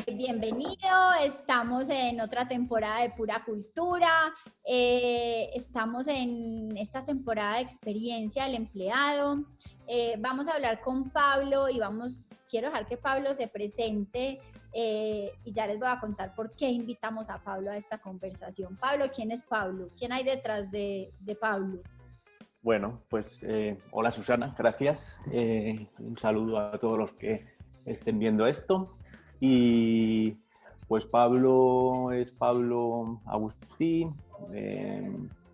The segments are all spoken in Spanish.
Bienvenido, estamos en otra temporada de Pura Cultura, estamos en esta temporada de experiencia del empleado. Vamos a hablar con Pablo y quiero dejar que Pablo se presente y ya les voy a contar por qué invitamos a Pablo a esta conversación. Pablo, ¿quién es Pablo? ¿Quién hay detrás de Pablo? Bueno, pues hola Susana, gracias. Un saludo a todos los que estén viendo esto. Y pues Pablo es Pablo Agustí,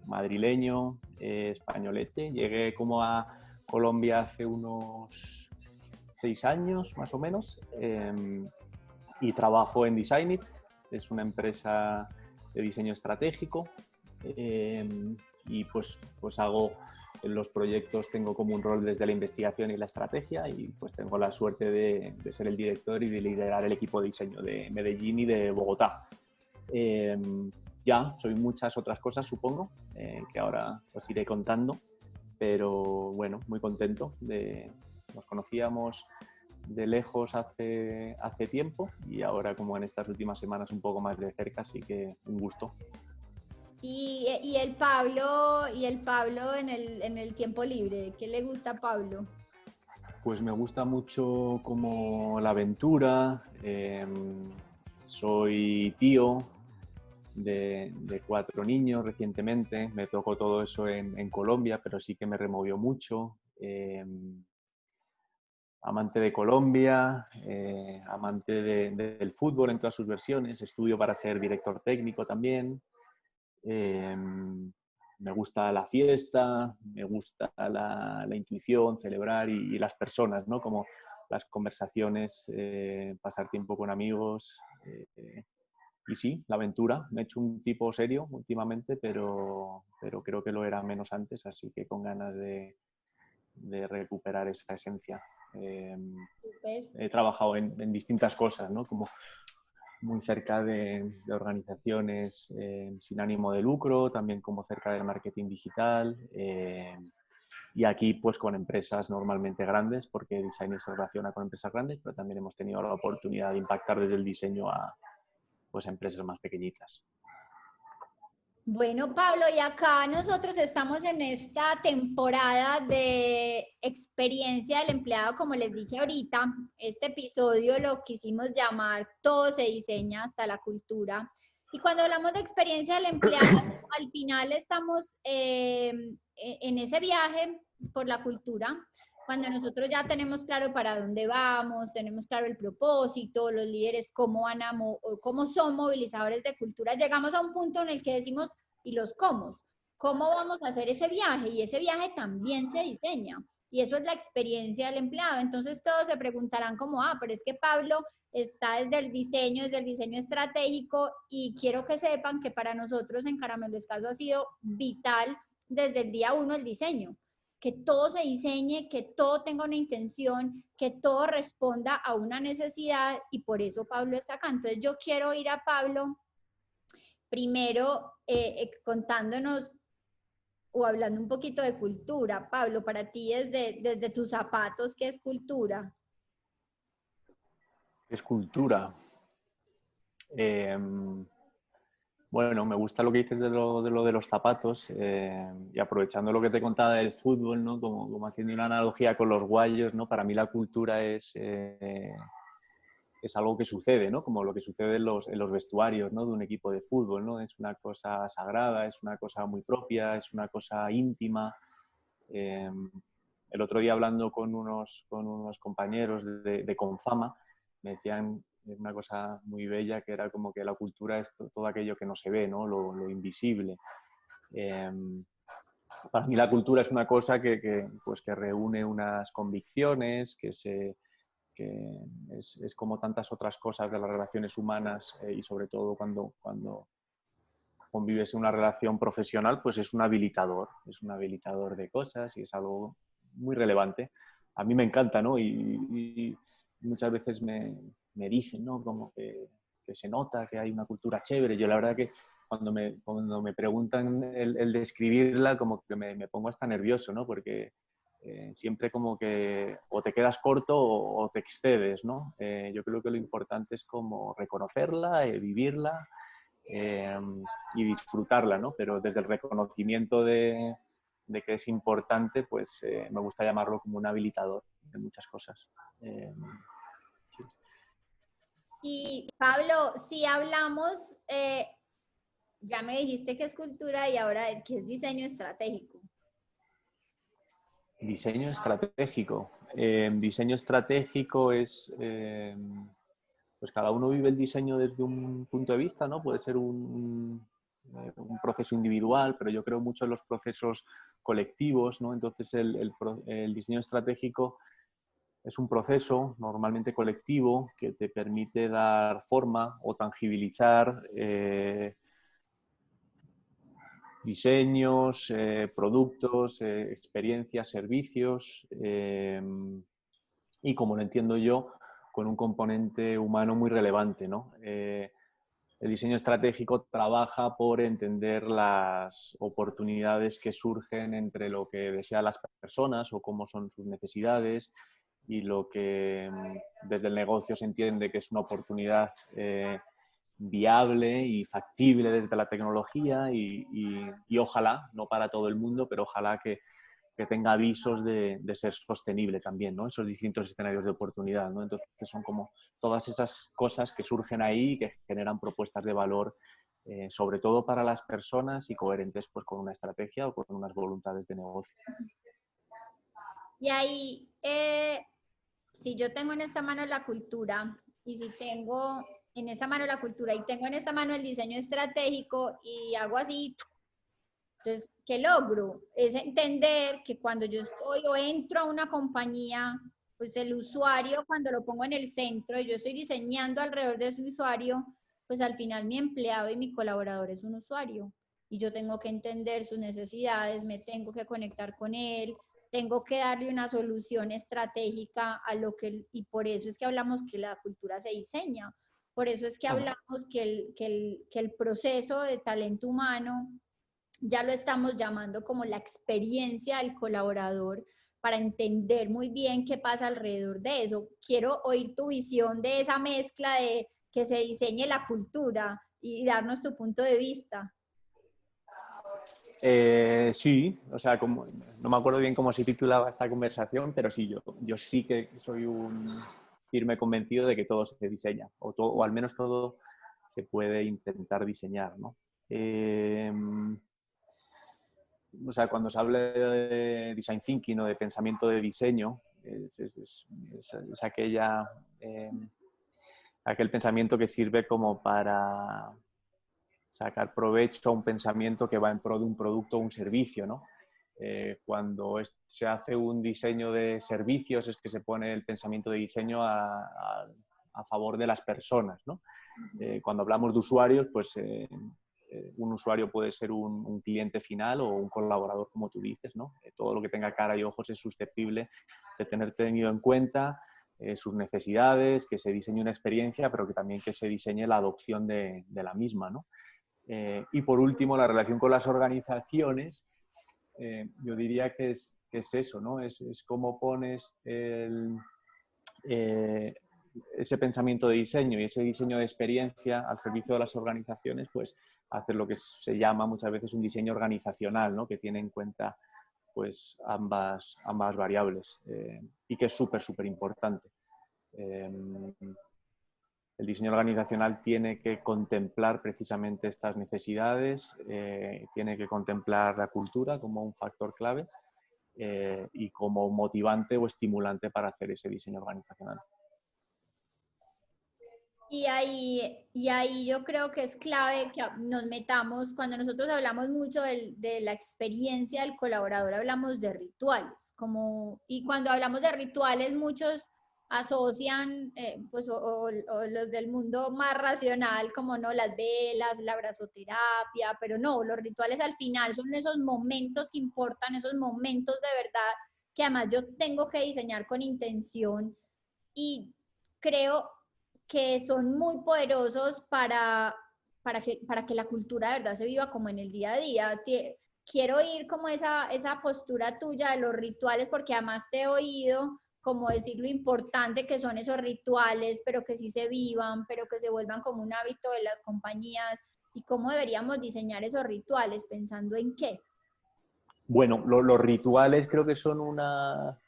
madrileño, españolete. Llegué como a Colombia hace unos 6 años más o menos y trabajo en Designit, es una empresa de diseño estratégico y pues hago en los proyectos, tengo como un rol desde la investigación y la estrategia y pues tengo la suerte de ser el director y de liderar el equipo de diseño de Medellín y de Bogotá. Ya, soy muchas otras cosas, supongo, que ahora os iré contando, pero bueno, muy contento. Nos conocíamos de lejos hace tiempo y ahora como en estas últimas semanas un poco más de cerca, así que un gusto. Y el Pablo en el tiempo libre, ¿qué le gusta a Pablo? Pues me gusta mucho como la aventura, soy tío de 4 niños recientemente, me tocó todo eso en Colombia, pero sí que me removió mucho. Amante de Colombia, amante del fútbol en todas sus versiones, estudio para ser director técnico también. Me gusta la fiesta, me gusta la intuición, celebrar y las personas, ¿no? Como las conversaciones, pasar tiempo con amigos. Y sí, la aventura. Me he hecho un tipo serio últimamente, pero creo que lo era menos antes, así que con ganas de recuperar esa esencia. He trabajado en distintas cosas, ¿no? Como muy cerca de organizaciones sin ánimo de lucro, también como cerca del marketing digital y aquí pues con empresas normalmente grandes, porque Design se relaciona con empresas grandes, pero también hemos tenido la oportunidad de impactar desde el diseño a pues, empresas más pequeñitas. Bueno, Pablo, y acá nosotros estamos en esta temporada de experiencia del empleado, como les dije ahorita. Este episodio lo quisimos llamar Todo se diseña hasta la cultura. Y cuando hablamos de experiencia del empleado, al final estamos en ese viaje por la cultura. Cuando nosotros ya tenemos claro para dónde vamos, tenemos claro el propósito, los líderes cómo son movilizadores de cultura, llegamos a un punto en el que decimos, ¿y los cómo? ¿Cómo vamos a hacer ese viaje? Y ese viaje también se diseña. Y eso es la experiencia del empleado. Entonces todos se preguntarán como, pero es que Pablo está desde el diseño estratégico y quiero que sepan que para nosotros en Caramelo Escaso ha sido vital desde el día 1 el diseño. Que todo se diseñe, que todo tenga una intención, que todo responda a una necesidad y por eso Pablo está acá. Entonces yo quiero ir a Pablo primero contándonos o hablando un poquito de cultura. Pablo, para ti desde tus zapatos, ¿qué es cultura? ¿Qué es cultura? Bueno, me gusta lo que dices de lo de los zapatos y aprovechando lo que te contaba del fútbol, ¿no? Como haciendo una analogía con los guayos, ¿no? Para mí la cultura es algo que sucede, ¿no? Como lo que sucede en los vestuarios, ¿no? De un equipo de fútbol, ¿no? Es una cosa sagrada, es una cosa muy propia, es una cosa íntima. El otro día hablando con unos compañeros de Confama, me decían una cosa muy bella que era como que la cultura es todo aquello que no se ve, ¿no? Lo invisible. Para mí la cultura es una cosa pues que reúne unas convicciones, que es como tantas otras cosas de las relaciones humanas y sobre todo cuando convives en una relación profesional, pues es un habilitador de cosas y es algo muy relevante. A mí me encanta, ¿no? Y muchas veces me dicen, ¿no? Como que se nota que hay una cultura chévere. Yo la verdad que cuando me preguntan el describirla, como que me pongo hasta nervioso, ¿no? Porque siempre como que o te quedas corto o te excedes, ¿no? Yo creo que lo importante es como reconocerla, vivirla y disfrutarla, ¿no? Pero desde el reconocimiento de que es importante, pues me gusta llamarlo como un habilitador de muchas cosas. Sí. Y Pablo, si hablamos, ya me dijiste que es cultura y ahora que es diseño estratégico. Diseño estratégico. Diseño estratégico es, pues cada uno vive el diseño desde un punto de vista, ¿no? Puede ser un proceso individual, pero yo creo mucho en los procesos colectivos, ¿no? Entonces el diseño estratégico es un proceso normalmente colectivo que te permite dar forma o tangibilizar diseños, productos, experiencias, servicios y, como lo entiendo yo, con un componente humano muy relevante, ¿no? El diseño estratégico trabaja por entender las oportunidades que surgen entre lo que desean las personas o cómo son sus necesidades y lo que desde el negocio se entiende que es una oportunidad viable y factible desde la tecnología y ojalá, no para todo el mundo, pero ojalá que tenga avisos de ser sostenible también, ¿no? Esos distintos escenarios de oportunidad, ¿no? Entonces son como todas esas cosas que surgen ahí y que generan propuestas de valor, sobre todo para las personas y coherentes pues, con una estrategia o con unas voluntades de negocio. Y ahí, si yo tengo en esta mano la cultura y si tengo en esta mano la cultura y tengo en esta mano el diseño estratégico y hago así, entonces, ¿qué logro? Es entender que cuando yo estoy o entro a una compañía, pues el usuario, cuando lo pongo en el centro y yo estoy diseñando alrededor de ese usuario, pues al final mi empleado y mi colaborador es un usuario y yo tengo que entender sus necesidades, me tengo que conectar con él, tengo que darle una solución estratégica a lo que, y por eso es que hablamos que la cultura se diseña, por eso es que hablamos que el proceso de talento humano ya lo estamos llamando como la experiencia del colaborador para entender muy bien qué pasa alrededor de eso. Quiero oír tu visión de esa mezcla de que se diseñe la cultura y darnos tu punto de vista. Sí, o sea, como, no me acuerdo bien cómo se titulaba esta conversación, pero sí, yo sí que soy un firme convencido de que todo se diseña, o al menos todo se puede intentar diseñar, ¿no? O sea, cuando se habla de design thinking o de pensamiento de diseño, es aquel pensamiento que sirve como para sacar provecho a un pensamiento que va en pro de un producto o un servicio, ¿no? Cuando se hace un diseño de servicios es que se pone el pensamiento de diseño a favor de las personas, ¿no? Cuando hablamos de usuarios, pues un usuario puede ser un cliente final o un colaborador, como tú dices, ¿no? Todo lo que tenga cara y ojos es susceptible de tener tenido en cuenta sus necesidades, que se diseñe una experiencia, pero que también que se diseñe la adopción de la misma, ¿no? Y por último, la relación con las organizaciones, yo diría que es eso, ¿no? Es cómo pones ese pensamiento de diseño y ese diseño de experiencia al servicio de las organizaciones, pues hacer lo que se llama muchas veces un diseño organizacional, ¿no? Que tiene en cuenta pues ambas variables y que es súper importante. El diseño organizacional tiene que contemplar precisamente estas necesidades, tiene que contemplar la cultura como un factor clave y como motivante o estimulante para hacer ese diseño organizacional. Y ahí yo creo que es clave que nos metamos, cuando nosotros hablamos mucho de la experiencia del colaborador, hablamos de rituales, como, y cuando hablamos de rituales, muchos asocian, pues, o los del mundo más racional, como no, las velas, la abrazoterapia, pero no, los rituales al final son esos momentos que importan, esos momentos de verdad, que además yo tengo que diseñar con intención y creo que son muy poderosos para para que la cultura de verdad se viva como en el día a día. Quiero oír como esa postura tuya de los rituales, porque además te he oído como decir lo importante que son esos rituales, pero que sí se vivan, pero que se vuelvan como un hábito de las compañías, y cómo deberíamos diseñar esos rituales, pensando en qué. Bueno, los rituales creo que son una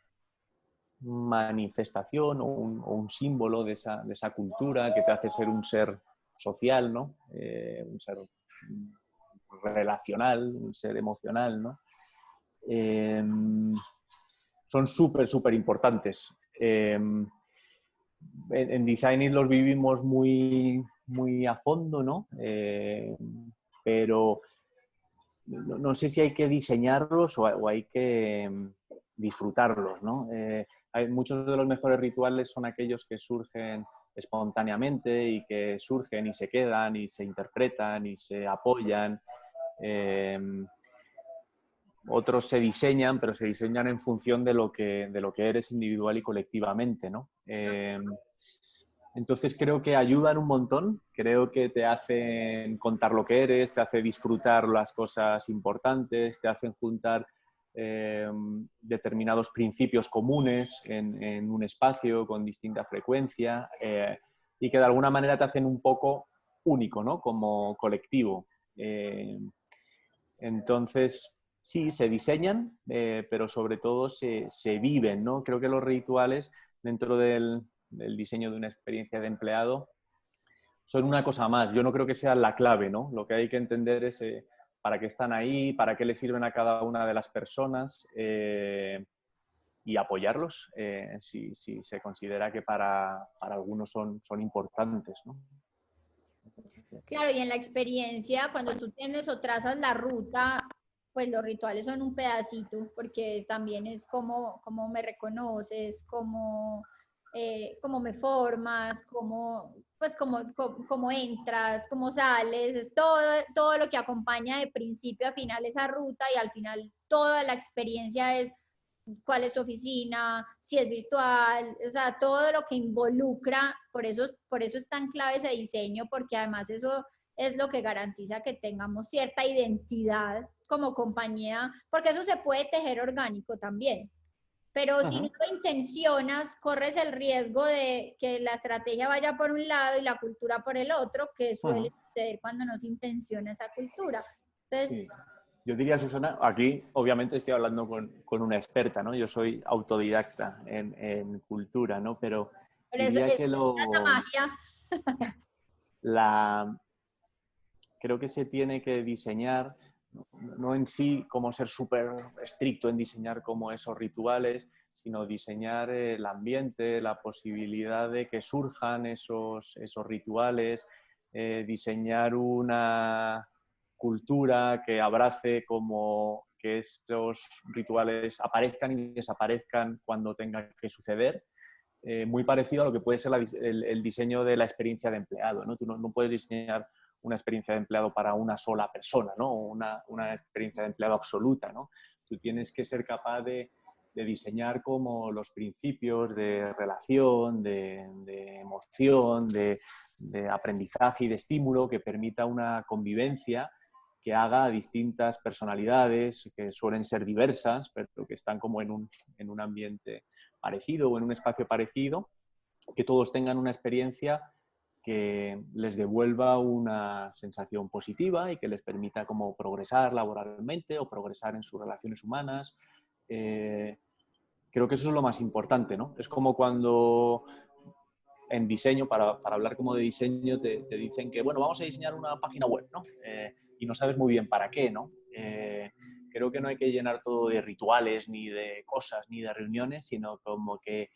manifestación o un símbolo de esa cultura que te hace ser un ser social, ¿no? Un ser relacional, un ser emocional, ¿no? Son súper importantes. En designing los vivimos muy a fondo, ¿no? Pero no sé si hay que diseñarlos o hay que disfrutarlos, ¿no? Muchos de los mejores rituales son aquellos que surgen espontáneamente y que surgen y se quedan y se interpretan y se apoyan. Otros se diseñan, pero se diseñan en función de lo que eres individual y colectivamente, ¿no? Entonces creo que ayudan un montón, creo que te hacen contar lo que eres, te hace disfrutar las cosas importantes, te hacen juntar determinados principios comunes en un espacio con distinta frecuencia y que de alguna manera te hacen un poco único, ¿no? Como colectivo. Entonces, sí, se diseñan, pero sobre todo se viven, ¿no? Creo que los rituales dentro del diseño de una experiencia de empleado son una cosa más. Yo no creo que sea la clave, ¿no? Lo que hay que entender es para qué están ahí, para qué le sirven a cada una de las personas y apoyarlos si se considera que para algunos son importantes, ¿no? Claro, y en la experiencia, cuando tú tienes o trazas la ruta, pues los rituales son un pedacito, porque también es como me reconoces, cómo me formas, pues cómo entras, cómo sales, es todo lo que acompaña de principio a final esa ruta, y al final toda la experiencia es cuál es tu oficina, si es virtual, o sea, todo lo que involucra, por eso es tan clave ese diseño, porque además eso es lo que garantiza que tengamos cierta identidad como compañía, porque eso se puede tejer orgánico también. Pero si no lo intencionas, corres el riesgo de que la estrategia vaya por un lado y la cultura por el otro, que suele suceder cuando no se intenciona esa cultura. Entonces, Sí. Yo diría, Susana, aquí obviamente estoy hablando con una experta, ¿no? Yo soy autodidacta en cultura, ¿no? Pero por eso diría es que la magia. la, creo que se tiene que diseñar, no en sí como ser súper estricto en diseñar como esos rituales, sino diseñar el ambiente, la posibilidad de que surjan esos rituales, diseñar una cultura que abrace como que esos rituales aparezcan y desaparezcan cuando tenga que suceder. Muy parecido a lo que puede ser el diseño de la experiencia de empleado, ¿no? Tú no puedes diseñar una experiencia de empleado para una sola persona, ¿no? Una experiencia de empleado absoluta, ¿no? Tú tienes que ser capaz de diseñar como los principios de relación, de emoción, de aprendizaje y de estímulo que permita una convivencia que haga a distintas personalidades que suelen ser diversas, pero que están como en un ambiente parecido o en un espacio parecido, que todos tengan una experiencia que les devuelva una sensación positiva y que les permita como progresar laboralmente o progresar en sus relaciones humanas. Creo que eso es lo más importante, ¿no? Es como cuando en diseño, para hablar como de diseño, te dicen que, bueno, vamos a diseñar una página web, ¿no? Y no sabes muy bien para qué, ¿no? Creo que no hay que llenar todo de rituales, ni de cosas, ni de reuniones, sino como que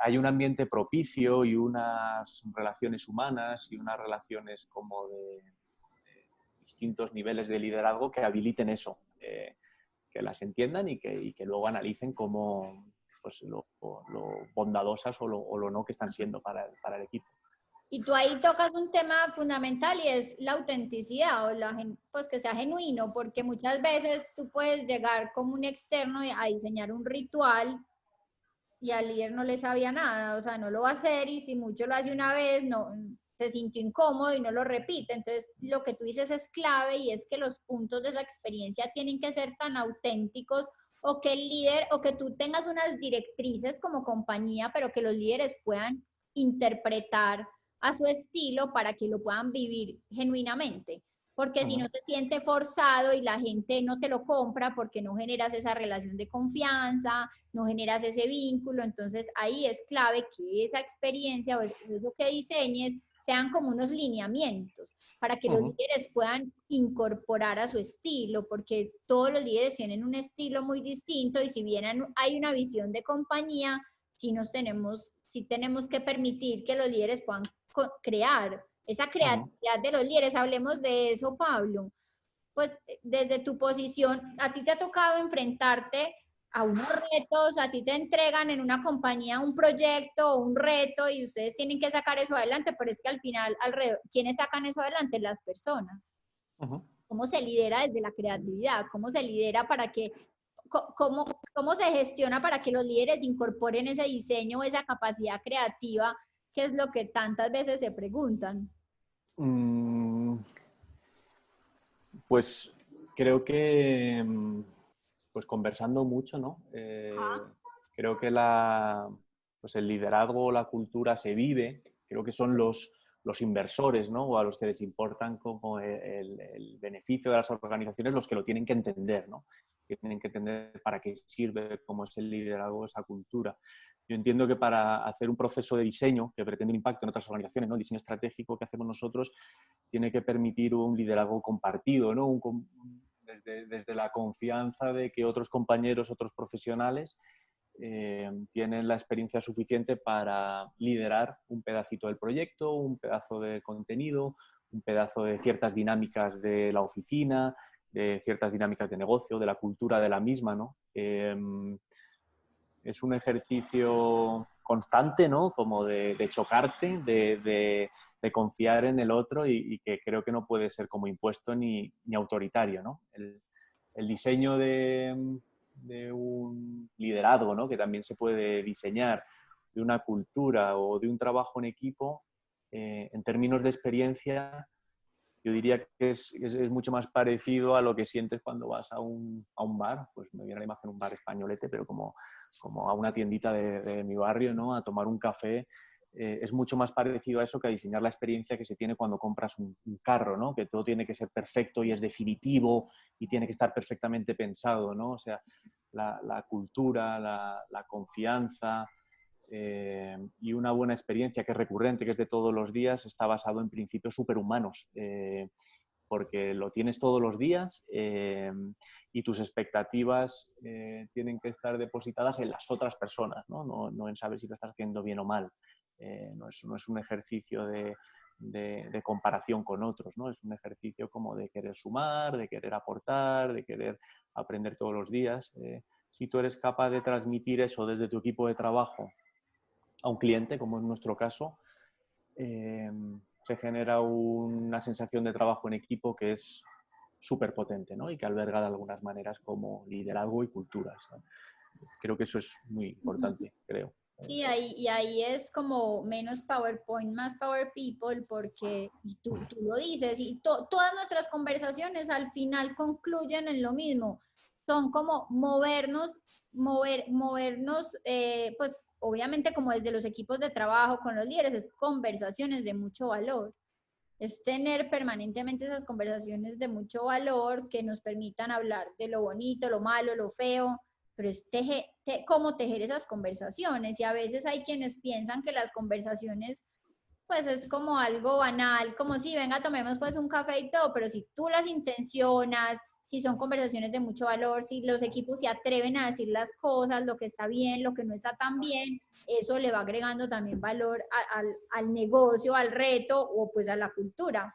hay un ambiente propicio y unas relaciones humanas y unas relaciones como de distintos niveles de liderazgo que habiliten eso, que las entiendan y que luego analicen cómo pues, lo bondadosas o lo no que están siendo para el equipo. Y tú ahí tocas un tema fundamental, y es la autenticidad, pues que sea genuino, porque muchas veces tú puedes llegar como un externo a diseñar un ritual y al líder no le sabía nada, o sea, no lo va a hacer, y si mucho lo hace una vez, no, se sintió incómodo y no lo repite. Entonces, lo que tú dices es clave y es que los puntos de esa experiencia tienen que ser tan auténticos o que el líder o que tú tengas unas directrices como compañía, pero que los líderes puedan interpretar a su estilo para que lo puedan vivir genuinamente. Porque si no se siente forzado y la gente no te lo compra porque no generas esa relación de confianza, no generas ese vínculo, entonces ahí es clave que esa experiencia o eso que diseñes sean como unos lineamientos para que los líderes puedan incorporar a su estilo, porque todos los líderes tienen un estilo muy distinto y si bien hay una visión de compañía, sí tenemos que permitir que los líderes puedan crear esa creatividad de los líderes. Hablemos de eso, Pablo. Pues desde tu posición, a ti te ha tocado enfrentarte a unos retos, a ti te entregan en una compañía un proyecto o un reto y ustedes tienen que sacar eso adelante, pero es que al final, ¿quiénes sacan eso adelante? Las personas. ¿Cómo se lidera desde la creatividad? ¿Cómo se lidera para que, cómo se gestiona para que los líderes incorporen ese diseño o esa capacidad creativa, que es lo que tantas veces se preguntan? Pues creo que pues conversando mucho, ¿no? Creo que pues el liderazgo o la cultura se vive, creo que son los inversores, ¿no? O a los que les importan como el beneficio de las organizaciones los que lo tienen que entender, ¿no? Que tienen que entender para qué sirve, cómo es el liderazgo, esa cultura. Yo entiendo que para hacer un proceso de diseño que pretende un impacto en otras organizaciones, ¿no? El diseño estratégico que hacemos nosotros tiene que permitir un liderazgo compartido, ¿no? Desde la confianza de que otros compañeros, otros profesionales tienen la experiencia suficiente para liderar un pedacito del proyecto, un pedazo de contenido, un pedazo de ciertas dinámicas de la oficina, de ciertas dinámicas de negocio, de la cultura de la misma, ¿no? Es un ejercicio constante, ¿no? Como de chocarte, de confiar en el otro y que creo que no puede ser como impuesto ni autoritario, ¿no? El diseño de un liderazgo, ¿no? Que también se puede diseñar, de una cultura o de un trabajo en equipo, en términos de experiencia, yo diría que es mucho más parecido a lo que sientes cuando vas a un bar, pues me viene a la imagen un bar españolete, pero como a una tiendita de mi barrio, ¿no? A tomar un café. Es mucho más parecido a eso que a diseñar la experiencia que se tiene cuando compras un carro, ¿no? Que todo tiene que ser perfecto y es definitivo y tiene que estar perfectamente pensado, ¿no? O sea, la cultura, la confianza, y una buena experiencia que es recurrente, que es de todos los días, está basado en principios superhumanos, porque lo tienes todos los días y tus expectativas tienen que estar depositadas en las otras personas, no en saber si lo estás haciendo bien o mal. No es un ejercicio de comparación con otros, ¿no? Es un ejercicio como de querer sumar, de querer aportar, de querer aprender todos los días. Si tú eres capaz de transmitir eso desde tu equipo de trabajo a un cliente, como en nuestro caso, se genera una sensación de trabajo en equipo que es súper potente, ¿no? Y que alberga de algunas maneras como liderazgo y culturas, ¿no? Creo que eso es muy importante, creo. Sí, y ahí es como menos PowerPoint, más Power People, porque y tú lo dices, y todas nuestras conversaciones al final concluyen en lo mismo. Son como movernos, pues obviamente como desde los equipos de trabajo con los líderes, es conversaciones de mucho valor. Es tener permanentemente esas conversaciones de mucho valor que nos permitan hablar de lo bonito, lo malo, lo feo, pero es cómo tejer esas conversaciones. Y a veces hay quienes piensan que las conversaciones pues es como algo banal, como si venga, tomemos pues un café y todo, pero si tú las intencionas, si son conversaciones de mucho valor, si los equipos se atreven a decir las cosas, lo que está bien, lo que no está tan bien, eso le va agregando también valor al negocio, al reto o pues a la cultura.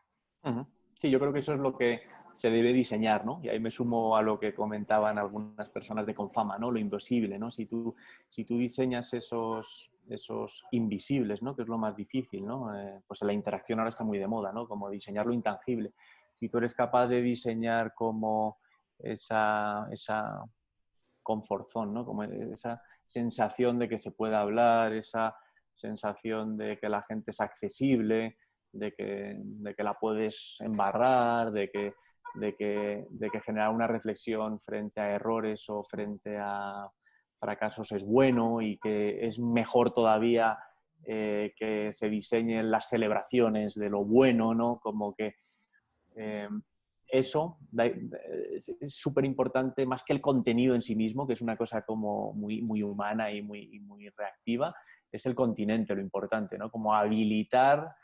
Sí, yo creo que eso es lo que se debe diseñar, ¿no? Y ahí me sumo a lo que comentaban algunas personas de Confama, ¿no? Lo invisible, ¿no? Si tú diseñas esos invisibles, ¿no? Que es lo más difícil, ¿no? Pues la interacción ahora está muy de moda, ¿no? Como diseñar lo intangible. Si tú eres capaz de diseñar como esa comfort zone, ¿no? Como esa sensación de que se pueda hablar, esa sensación de que la gente es accesible, de que la puedes embarrar, de que generar una reflexión frente a errores o frente a fracasos es bueno y que es mejor todavía que se diseñen las celebraciones de lo bueno, ¿no? Como que eso es súper importante, más que el contenido en sí mismo, que es una cosa como muy, muy humana y muy reactiva, es el continente lo importante, ¿no? Como habilitar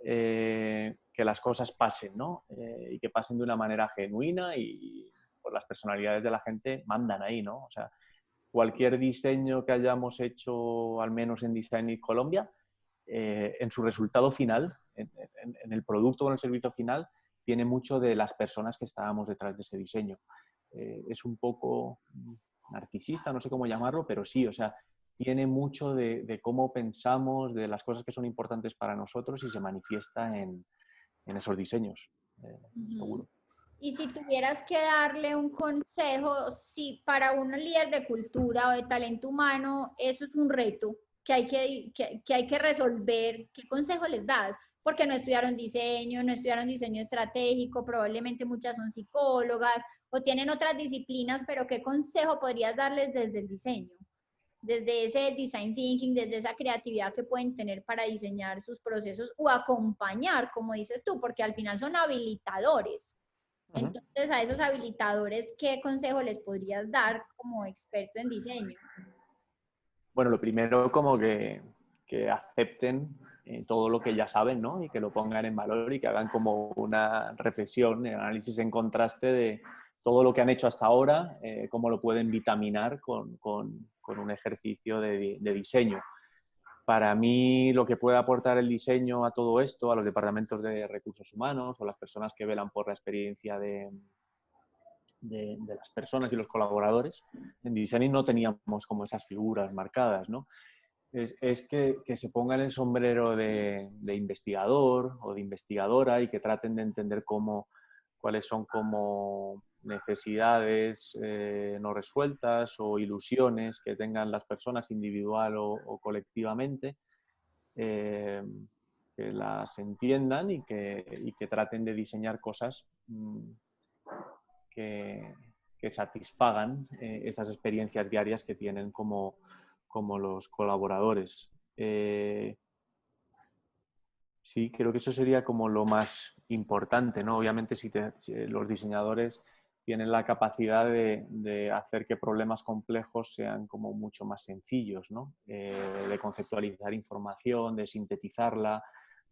que las cosas pasen, ¿no? Y que pasen de una manera genuina y pues, las personalidades de la gente mandan ahí, ¿no? O sea, cualquier diseño que hayamos hecho, al menos en Design It Colombia, en su resultado final, en el producto o en el servicio final, tiene mucho de las personas que estábamos detrás de ese diseño. Es un poco narcisista, no sé cómo llamarlo, pero sí, o sea, tiene mucho de cómo pensamos, de las cosas que son importantes para nosotros y se manifiesta en esos diseños, seguro. Y si tuvieras que darle un consejo, si para un líder de cultura o de talento humano eso es un reto que hay que resolver, ¿qué consejo les das? Porque no estudiaron diseño, no estudiaron diseño estratégico, probablemente muchas son psicólogas o tienen otras disciplinas, pero ¿qué consejo podrías darles desde el diseño? Desde ese design thinking, desde esa creatividad que pueden tener para diseñar sus procesos o acompañar, como dices tú, porque al final son habilitadores. Entonces, a esos habilitadores, ¿qué consejo les podrías dar como experto en diseño? Bueno, lo primero como que acepten todo lo que ya saben, ¿no? Y que lo pongan en valor y que hagan como una reflexión, un análisis en contraste de todo lo que han hecho hasta ahora, cómo lo pueden vitaminar con un ejercicio de diseño. Para mí, lo que puede aportar el diseño a todo esto, a los departamentos de recursos humanos o las personas que velan por la experiencia de las personas y los colaboradores, en Designing no teníamos como esas figuras marcadas, ¿no? Es que se pongan el sombrero de investigador o de investigadora y que traten de entender cuáles son como necesidades no resueltas o ilusiones que tengan las personas individual o colectivamente, que las entiendan y que traten de diseñar cosas que, que satisfagan esas experiencias diarias que tienen como los colaboradores. Sí, creo que eso sería como lo más importante, ¿no? Obviamente si los diseñadores tienen la capacidad de hacer que problemas complejos sean como mucho más sencillos, ¿no? De conceptualizar información, de sintetizarla,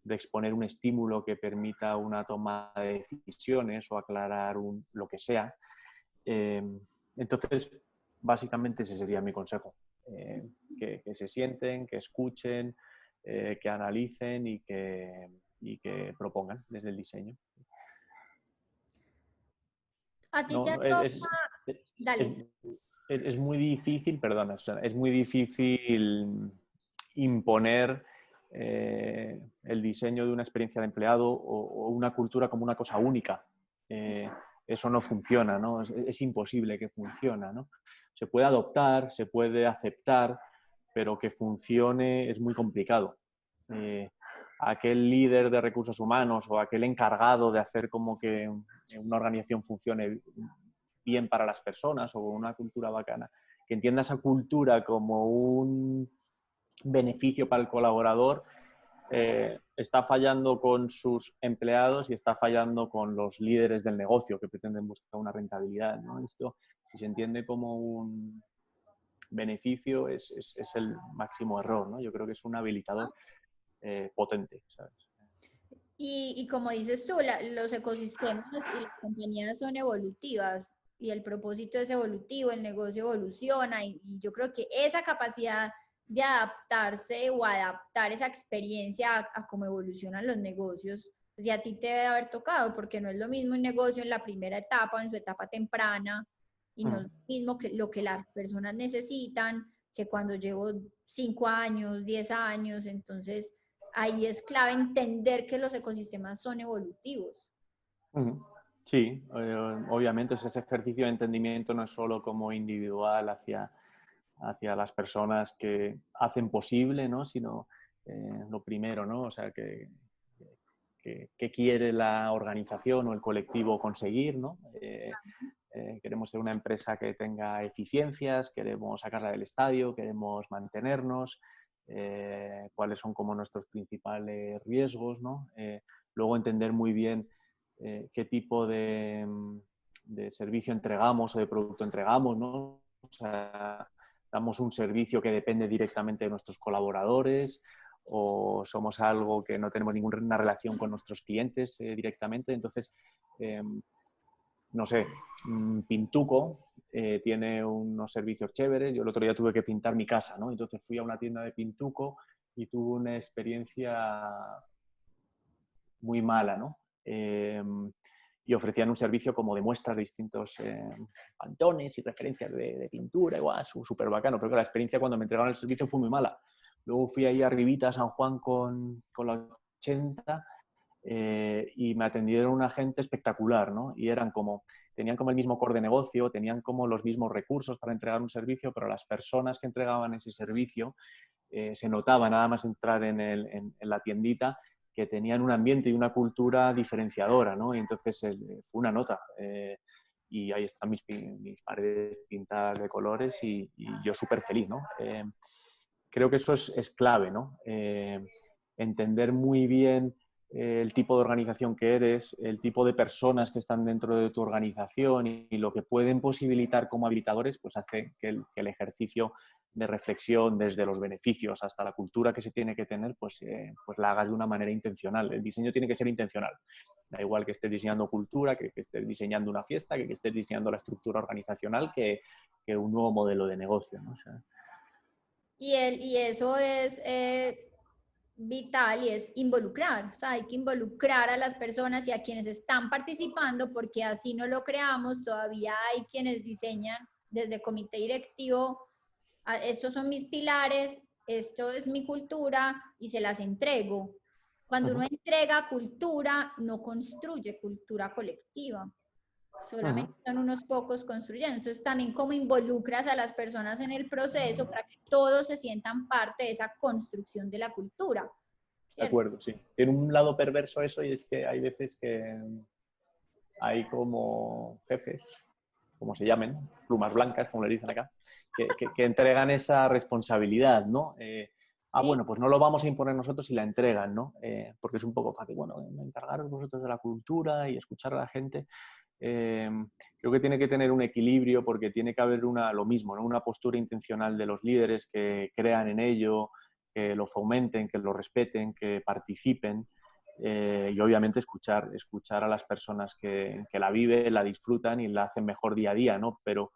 de exponer un estímulo que permita una toma de decisiones o aclarar lo que sea. Entonces, básicamente ese sería mi consejo. Que se sienten, que escuchen, que analicen y que propongan desde el diseño. A ti te No, toca, dale. es muy difícil, perdona, es muy difícil imponer el diseño de una experiencia de empleado o una cultura como una cosa única. Eso no funciona, ¿no? Es imposible que funcione, ¿no? Se puede adoptar, se puede aceptar, pero que funcione es muy complicado. Aquel líder de recursos humanos o aquel encargado de hacer como que una organización funcione bien para las personas o una cultura bacana, que entienda esa cultura como un beneficio para el colaborador, está fallando con sus empleados y está fallando con los líderes del negocio que pretenden buscar una rentabilidad, ¿no? Esto, si se entiende como un beneficio, es el máximo error, ¿no? Yo creo que es un habilitador potente, ¿sabes? Y como dices tú, los ecosistemas y las compañías son evolutivas y el propósito es evolutivo, el negocio evoluciona y yo creo que esa capacidad de adaptarse o adaptar esa experiencia a cómo evolucionan los negocios, pues ya a ti te debe haber tocado, porque no es lo mismo un negocio en la primera etapa, en su etapa temprana, y no es lo mismo que lo que las personas necesitan que cuando llevo 5 años, 10 años, entonces ahí es clave entender que los ecosistemas son evolutivos. Sí, obviamente ese ejercicio de entendimiento no es solo como individual hacia las personas que hacen posible, ¿no? Sino lo primero, ¿no? O sea, que qué quiere la organización o el colectivo conseguir, ¿no? Queremos ser una empresa que tenga eficiencias, queremos sacarla del estadio, queremos mantenernos, cuáles son como nuestros principales riesgos, ¿no? Luego entender muy bien qué tipo de servicio entregamos o de producto entregamos, ¿no? O sea, damos un servicio que depende directamente de nuestros colaboradores o somos algo que no tenemos ninguna relación con nuestros clientes directamente. Entonces, no sé, Pintuco tiene unos servicios chéveres. Yo el otro día tuve que pintar mi casa, ¿no? Entonces fui a una tienda de Pintuco y tuve una experiencia muy mala, ¿no? Y ofrecían un servicio como de muestras de distintos pantones y referencias de pintura, igual, súper bacano, pero la experiencia cuando me entregaron el servicio fue muy mala. Luego fui ahí arribita a San Juan con la 80 y me atendieron una gente espectacular, ¿no? Y eran como, tenían como el mismo core de negocio, tenían como los mismos recursos para entregar un servicio, pero las personas que entregaban ese servicio se notaba nada más entrar en la tiendita que tenían un ambiente y una cultura diferenciadora, ¿no? Y entonces fue una nota. Y ahí están mis paredes pintadas de colores y yo súper feliz, ¿no? Creo que eso es clave, ¿no? Entender muy bien el tipo de organización que eres, el tipo de personas que están dentro de tu organización y lo que pueden posibilitar como habilitadores, pues hace que el ejercicio de reflexión desde los beneficios hasta la cultura que se tiene que tener, pues la hagas de una manera intencional. El diseño tiene que ser intencional. Da igual que estés diseñando cultura, que estés diseñando una fiesta, que estés diseñando la estructura organizacional, que un nuevo modelo de negocio, ¿no? O sea, y eso es vital y es involucrar, o sea, hay que involucrar a las personas y a quienes están participando porque así no lo creamos, todavía hay quienes diseñan desde comité directivo, estos son mis pilares, esto es mi cultura y se las entrego. Cuando uno entrega cultura, no construye cultura colectiva. Solamente son unos pocos construyendo. Entonces, también cómo involucras a las personas en el proceso para que todos se sientan parte de esa construcción de la cultura. de ¿Cierto? acuerdo, sí. Tiene un lado perverso eso y es que hay veces que hay como jefes, como se llamen, plumas blancas, como le dicen acá, que entregan esa responsabilidad, ¿no? ¿Sí? Bueno, pues no lo vamos a imponer nosotros y la entregan, ¿no? Porque es un poco fácil. Bueno, encargaros vosotros de la cultura y escuchar a la gente. Creo que tiene que tener un equilibrio porque tiene que haber lo mismo, ¿no? Una postura intencional de los líderes que crean en ello, que lo fomenten, que lo respeten, que participen. Y obviamente escuchar a las personas que la viven, la disfrutan y la hacen mejor día a día, ¿no? Pero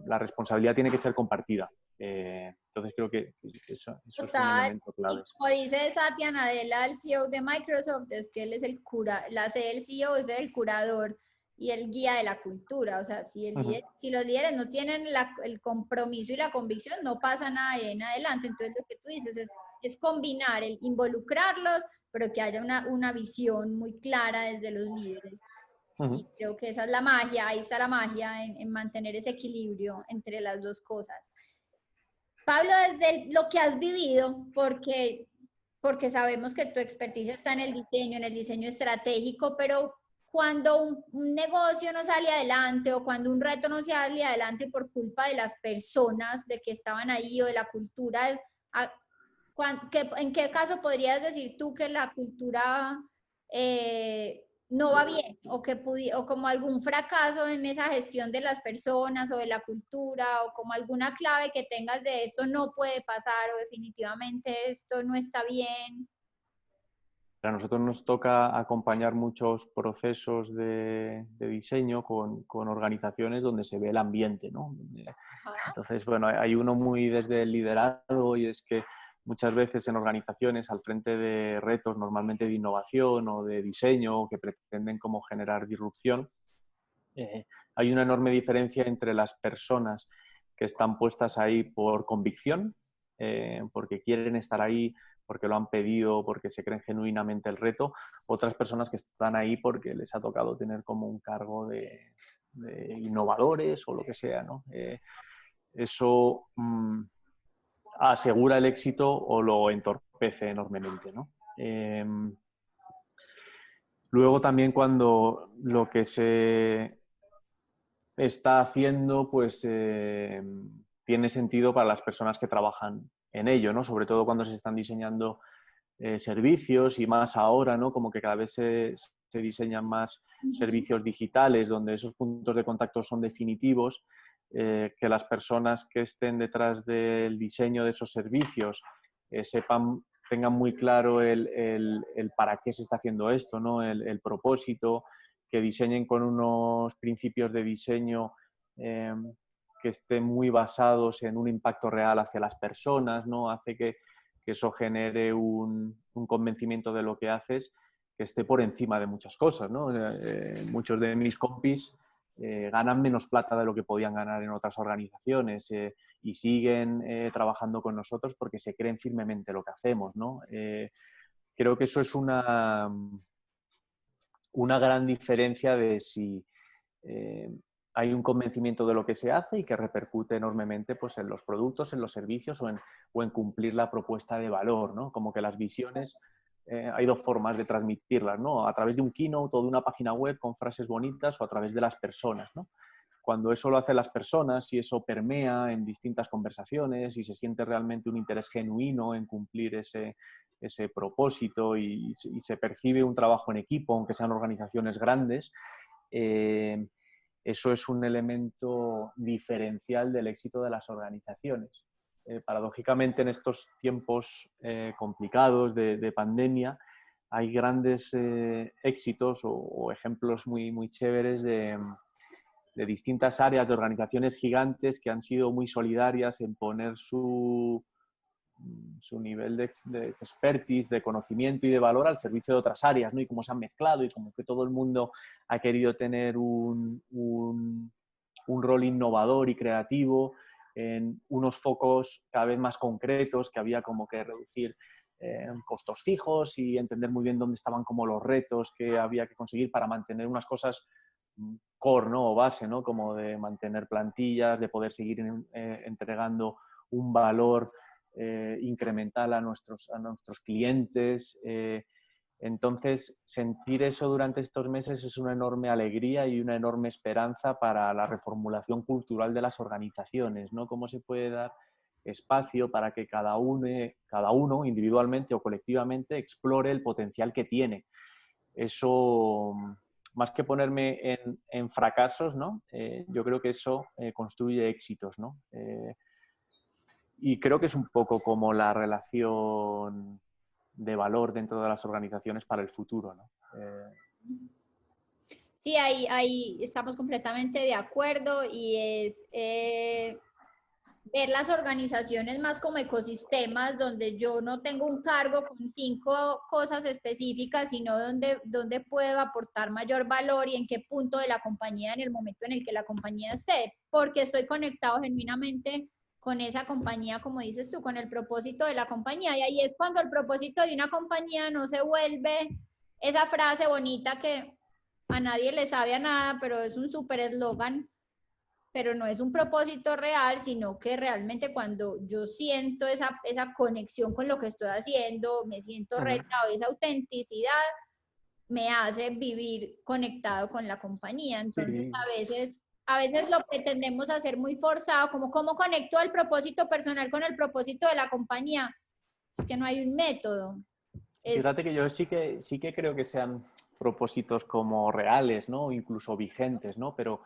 la responsabilidad tiene que ser compartida. Entonces creo que eso es un Total. elemento Y clave. como dice Satya Nadella, el CEO de Microsoft, es que él es el cura, el CEO es el curador y el guía de la cultura. O sea, si, si los líderes no tienen el compromiso y la convicción, no pasa nada en adelante. Entonces, lo que tú dices es combinar, el involucrarlos, pero que haya una visión muy clara desde los líderes. Y creo que esa es la magia, ahí está la magia en mantener ese equilibrio entre las dos cosas. Pablo, desde lo que has vivido, porque sabemos que tu experticia está en el diseño estratégico, pero cuando un negocio no sale adelante o cuando un reto no sale adelante por culpa de las personas, de que estaban ahí o de la cultura, ¿en qué caso podrías decir tú que la cultura no va bien o como algún fracaso en esa gestión de las personas o de la cultura o como alguna clave que tengas de esto no puede pasar o definitivamente esto no está bien? A nosotros nos toca acompañar muchos procesos de diseño con organizaciones donde se ve el ambiente, ¿no? Entonces, bueno, hay uno muy desde el liderazgo y es que muchas veces en organizaciones al frente de retos normalmente de innovación o de diseño que pretenden como generar disrupción, hay una enorme diferencia entre las personas que están puestas ahí por convicción, porque quieren estar ahí, porque lo han pedido, porque se creen genuinamente el reto, otras personas que están ahí porque les ha tocado tener como un cargo de innovadores o lo que sea, ¿no? Eso asegura el éxito o lo entorpece enormemente, ¿no? Luego también cuando lo que se está haciendo, pues tiene sentido para las personas que trabajan en ello, ¿no? Sobre todo cuando se están diseñando servicios y más ahora, ¿no? Como que cada vez se diseñan más servicios digitales donde esos puntos de contacto son definitivos, que las personas que estén detrás del diseño de esos servicios tengan muy claro el para qué se está haciendo esto, ¿no? El propósito, que diseñen con unos principios de diseño que estén muy basados en un impacto real hacia las personas, ¿no? Hace que eso genere un convencimiento de lo que haces que esté por encima de muchas cosas, ¿no? Muchos de mis compis ganan menos plata de lo que podían ganar en otras organizaciones y siguen trabajando con nosotros porque se creen firmemente lo que hacemos, ¿no? Creo que eso es una gran diferencia de si hay un convencimiento de lo que se hace y que repercute enormemente pues, en los productos, en los servicios o en cumplir la propuesta de valor, ¿no? Como que las visiones, hay dos formas de transmitirlas, ¿no? A través de un keynote o de una página web con frases bonitas o a través de las personas, ¿no? Cuando eso lo hacen las personas y eso permea en distintas conversaciones y se siente realmente un interés genuino en cumplir ese propósito y se percibe un trabajo en equipo, aunque sean organizaciones grandes, eso es un elemento diferencial del éxito de las organizaciones. Paradójicamente, en estos tiempos complicados de pandemia, hay grandes éxitos o ejemplos muy, muy chéveres de distintas áreas de organizaciones gigantes que han sido muy solidarias en poner su nivel de expertise, de conocimiento y de valor al servicio de otras áreas, ¿no? Y cómo se han mezclado y como que todo el mundo ha querido tener un rol innovador y creativo en unos focos cada vez más concretos, que había como que reducir costos fijos y entender muy bien dónde estaban como los retos que había que conseguir para mantener unas cosas core, ¿no? O base, ¿no? Como de mantener plantillas, de poder seguir entregando un valor incremental a nuestros clientes. Entonces, sentir eso durante estos meses es una enorme alegría y una enorme esperanza para la reformulación cultural de las organizaciones, ¿no? Cómo se puede dar espacio para que cada uno individualmente o colectivamente explore el potencial que tiene. Eso, más que ponerme en fracasos, ¿no? Yo creo que eso construye éxitos, ¿no? Y creo que es un poco como la relación de valor dentro de las organizaciones para el futuro, ¿no? Sí, ahí estamos completamente de acuerdo y es ver las organizaciones más como ecosistemas donde yo no tengo un cargo con 5 cosas específicas, sino donde puedo aportar mayor valor y en qué punto de la compañía en el momento en el que la compañía esté, porque estoy conectado genuinamente con esa compañía, como dices tú, con el propósito de la compañía. Y ahí es cuando el propósito de una compañía no se vuelve esa frase bonita que a nadie le sabe a nada, pero es un súper eslogan, pero no es un propósito real, sino que realmente cuando yo siento esa conexión con lo que estoy haciendo, me siento retado, esa autenticidad me hace vivir conectado con la compañía. Entonces, Sí. a veces lo pretendemos hacer muy forzado, como cómo conecto el propósito personal con el propósito de la compañía. Es que no hay un método. Fíjate que yo sí que creo que sean propósitos como reales, ¿no? Incluso vigentes, ¿no? Pero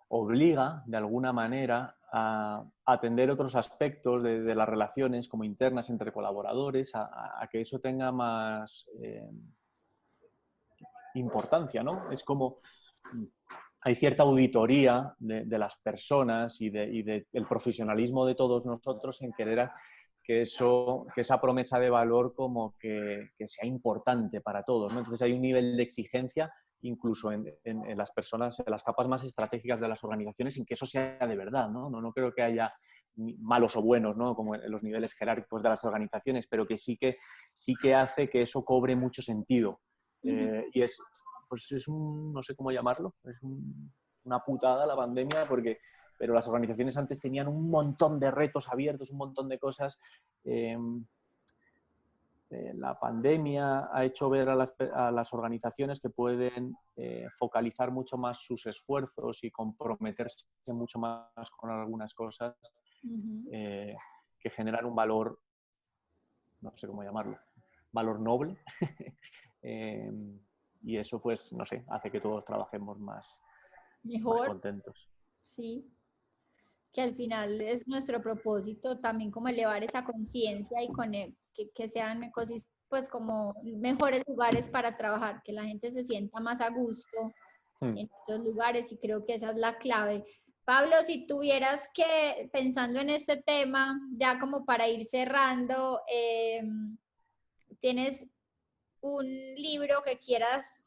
obliga, de alguna manera, a atender otros aspectos de las relaciones como internas entre colaboradores, a que eso tenga más importancia, ¿no? Es como hay cierta auditoría de las personas y del profesionalismo de todos nosotros en querer que esa promesa de valor como que sea importante para todos, ¿no? Entonces hay un nivel de exigencia incluso en las personas, en las capas más estratégicas de las organizaciones, en que eso sea de verdad, ¿no? No creo que haya malos o buenos, ¿no? Como en los niveles jerárquicos de las organizaciones, pero que sí que hace que eso cobre mucho sentido. Y pues no sé cómo llamarlo, es una putada la pandemia, pero las organizaciones antes tenían un montón de retos abiertos, un montón de cosas la pandemia ha hecho ver a las organizaciones que pueden focalizar mucho más sus esfuerzos y comprometerse mucho más con algunas cosas que generan un valor, no sé cómo llamarlo, valor noble. Y eso, pues, no sé, hace que todos trabajemos más Mejor, contentos. sí. Que al final es nuestro propósito también como elevar esa conciencia y que sean pues como mejores lugares para trabajar, que la gente se sienta más a gusto en esos lugares y creo que esa es la clave. Pablo, si tuvieras que, pensando en este tema, ya como para ir cerrando, ¿tienes un libro que quieras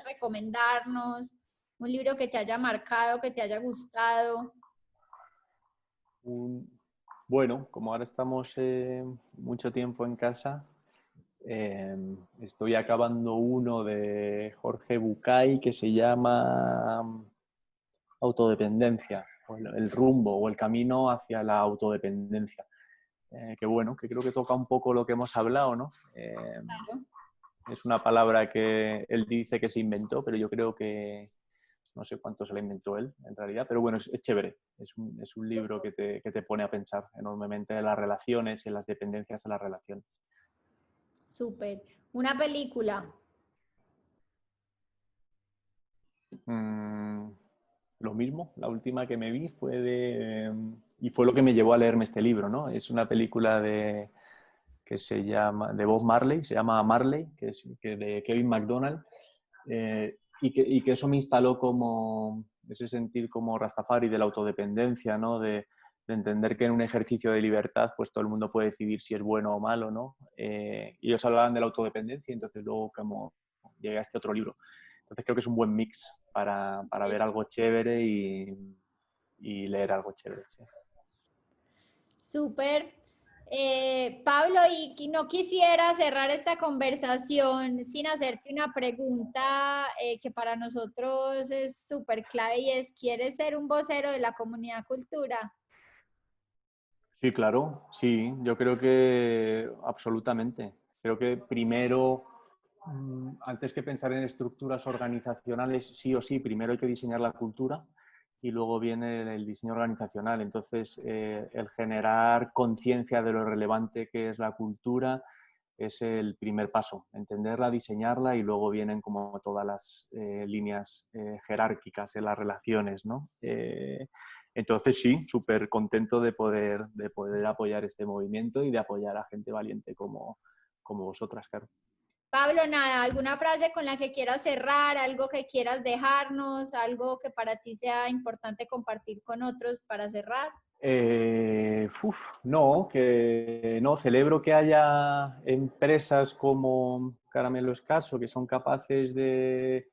recomendarnos? Un libro que te haya marcado, que te haya gustado. Bueno, como ahora estamos mucho tiempo en casa, estoy acabando uno de Jorge Bucay que se llama Autodependencia, o el rumbo o el camino hacia la autodependencia. Que bueno, que creo que toca un poco lo que hemos hablado, ¿no? Claro. Es una palabra que él dice que se inventó, pero yo creo que no sé cuánto se la inventó él, en realidad, pero bueno, es chévere. Es un libro que te pone a pensar enormemente en las relaciones y en las dependencias de las relaciones. Súper. Una película. Lo mismo, la última que me vi fue y fue lo que me llevó a leerme este libro, ¿no? Es una película que se llama, de Bob Marley, se llama Marley, que de Kevin MacDonald, y que eso me instaló como ese sentir como Rastafari de la autodependencia, ¿no? De entender que en un ejercicio de libertad pues todo el mundo puede decidir si es bueno o malo, ¿no? Y ellos hablaban de la autodependencia y entonces luego como llegué a este otro libro. Entonces creo que es un buen mix para ver algo chévere y leer algo chévere. Sí. Súper. Pablo, y no quisiera cerrar esta conversación sin hacerte una pregunta que para nosotros es súper clave y es, ¿quieres ser un vocero de la comunidad cultura? Sí, claro, sí, yo creo que absolutamente. Creo que primero, antes que pensar en estructuras organizacionales, sí o sí, primero hay que diseñar la cultura y luego viene el diseño organizacional. Entonces, el generar conciencia de lo relevante que es la cultura es el primer paso, entenderla, diseñarla y luego vienen como todas las líneas jerárquicas de las relaciones, ¿no? Entonces sí, súper contento de poder apoyar este movimiento y de apoyar a gente valiente como vosotras, claro. Pablo, nada, ¿alguna frase con la que quieras cerrar, algo que quieras dejarnos, algo que para ti sea importante compartir con otros para cerrar? No, que no, celebro que haya empresas como Caramelo Escaso que son capaces de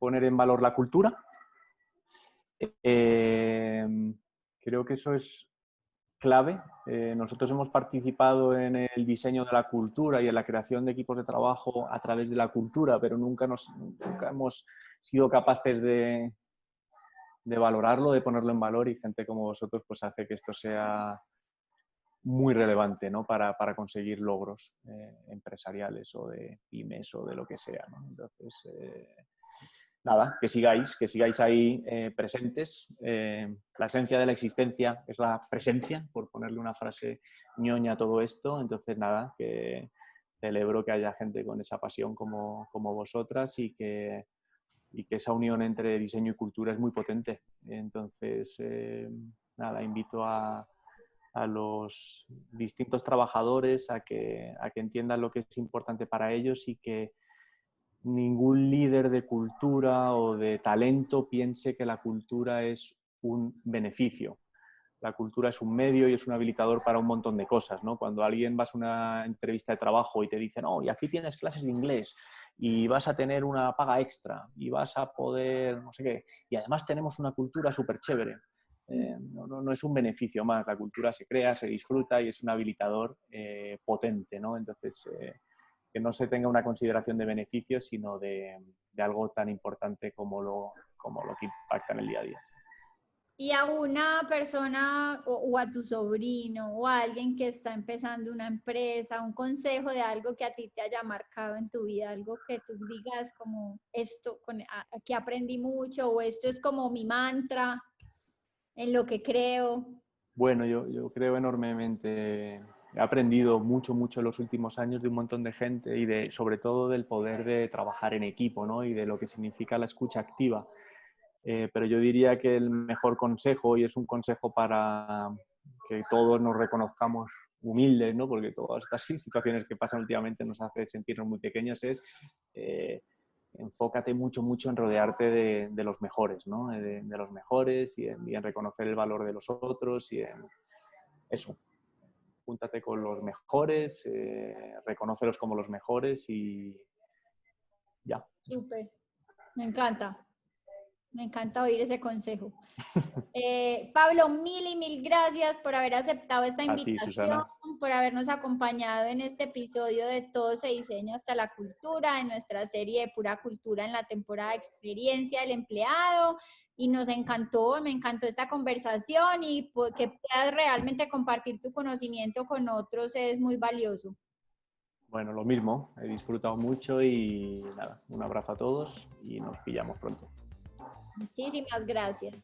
poner en valor la cultura. Creo que eso es clave. Nosotros hemos participado en el diseño de la cultura y en la creación de equipos de trabajo a través de la cultura, pero nunca hemos sido capaces de valorarlo, de ponerlo en valor y gente como vosotros pues hace que esto sea muy relevante, ¿no? para conseguir logros empresariales o de pymes o de lo que sea, ¿no? Entonces, nada, que sigáis ahí presentes. La esencia de la existencia es la presencia, por ponerle una frase ñoña a todo esto. Entonces, nada, que celebro que haya gente con esa pasión como vosotras y que esa unión entre diseño y cultura es muy potente. Entonces, nada, invito a los distintos trabajadores a que entiendan lo que es importante para ellos y que ningún líder de cultura o de talento piense que la cultura es un beneficio. La cultura es un medio y es un habilitador para un montón de cosas, ¿no? Cuando alguien vas a una entrevista de trabajo y te dicen, oh, y aquí tienes clases de inglés y vas a tener una paga extra y vas a poder, no sé qué, y además tenemos una cultura súper chévere. No es un beneficio más, la cultura se crea, se disfruta y es un habilitador potente, ¿no? Entonces, que no se tenga una consideración de beneficio, sino de algo tan importante como lo que impacta en el día a día. Y a una persona o a tu sobrino o a alguien que está empezando una empresa, un consejo de algo que a ti te haya marcado en tu vida, algo que tú digas como esto, aquí aprendí mucho o esto es como mi mantra en lo que creo. Bueno, yo creo enormemente, he aprendido mucho, mucho en los últimos años de un montón de gente y sobre todo del poder de trabajar en equipo, ¿no? Y de lo que significa la escucha activa. Pero yo diría que el mejor consejo, y es un consejo para que todos nos reconozcamos humildes, ¿no? Porque todas estas situaciones que pasan últimamente nos hacen sentirnos muy pequeños, es enfócate mucho, mucho en rodearte de los mejores, ¿no? De los mejores y en reconocer el valor de los otros y en eso. Júntate con los mejores, reconócelos como los mejores y ya. Súper, me encanta. Me encanta oír ese consejo. Pablo, mil y mil gracias por haber aceptado esta A ti, invitación, Susana. por habernos acompañado en este episodio de Todo se diseña hasta la cultura, en nuestra serie de pura cultura en la temporada de experiencia del empleado. Y nos encantó, me encantó esta conversación y que puedas realmente compartir tu conocimiento con otros es muy valioso. Bueno, lo mismo, he disfrutado mucho y nada, un abrazo a todos y nos pillamos pronto. Muchísimas gracias.